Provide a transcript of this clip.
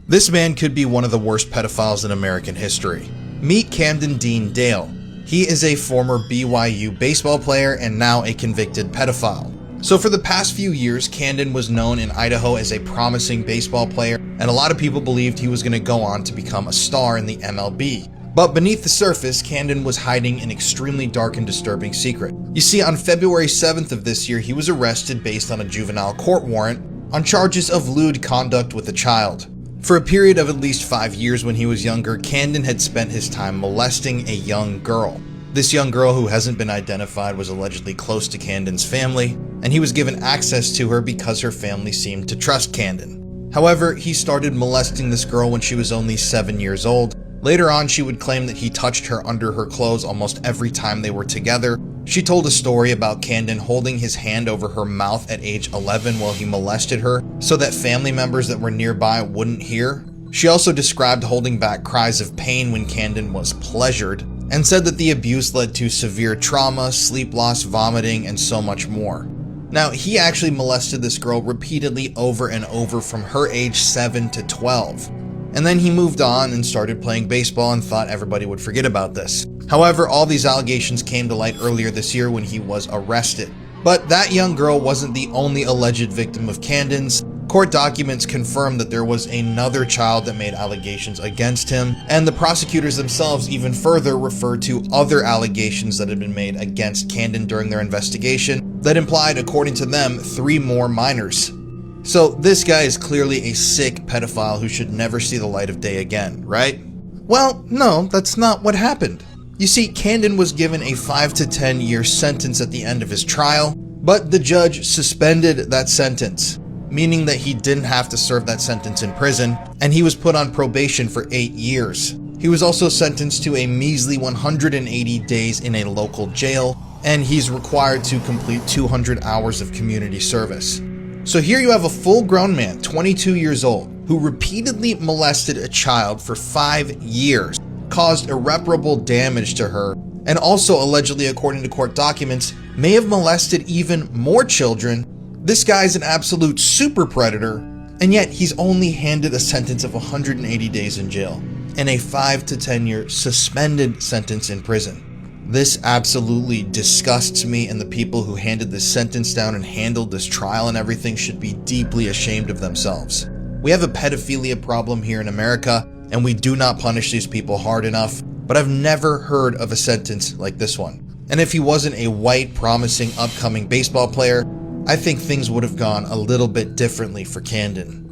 This man could be one of the worst pedophiles in American history. Meet Camden Dean Dale. He is a former BYU baseball player and now a convicted pedophile. So for the past few years, Camden was known in Idaho as a promising baseball player, and a lot of people believed he was going to go on to become a star in the MLB. But beneath the surface, Camden was hiding an extremely dark and disturbing secret. You see, on February 7th of this year, he was arrested based on a juvenile court warrant on charges of lewd conduct with a child. For a period of at least 5 years when he was younger, Camden had spent his time molesting a young girl. This young girl, who hasn't been identified, was allegedly close to Camden's family, and he was given access to her because her family seemed to trust Camden. However, he started molesting this girl when she was only 7 years old. Later on, she would claim that he touched her under her clothes almost every time they were together. She told a story about Camden holding his hand over her mouth at age 11 while he molested her so that family members that were nearby wouldn't hear. She also described holding back cries of pain when Camden was pleasured, and said that the abuse led to severe trauma, sleep loss, vomiting, and so much more. Now, he actually molested this girl repeatedly over and over from her age 7 to 12. And then he moved on and started playing baseball and thought everybody would forget about this. However, all these allegations came to light earlier this year when he was arrested. But that young girl wasn't the only alleged victim of Camden's. Court documents confirmed that there was another child that made allegations against him, and the prosecutors themselves even further referred to other allegations that had been made against Camden during their investigation that implied, according to them, 3 more minors. So this guy is clearly a sick pedophile who should never see the light of day again, right? Well, no, that's not what happened. You see, Camden was given a 5 to 10 year sentence at the end of his trial, but the judge suspended that sentence, meaning that he didn't have to serve that sentence in prison, and he was put on probation for 8 years. He was also sentenced to a measly 180 days in a local jail, and he's required to complete 200 hours of community service. So here you have a full-grown man, 22 years old, who repeatedly molested a child for 5 years, caused irreparable damage to her, and also allegedly, according to court documents, may have molested even more children. This guy's an absolute super predator, and yet he's only handed a sentence of 180 days in jail and a 5 to 10 year suspended sentence in prison. This absolutely disgusts me, and the people who handed this sentence down and handled this trial and everything should be deeply ashamed of themselves. We have a pedophilia problem here in America, and we do not punish these people hard enough, but I've never heard of a sentence like this one. And if he wasn't a white, promising, upcoming baseball player, I think things would have gone a little bit differently for Camden.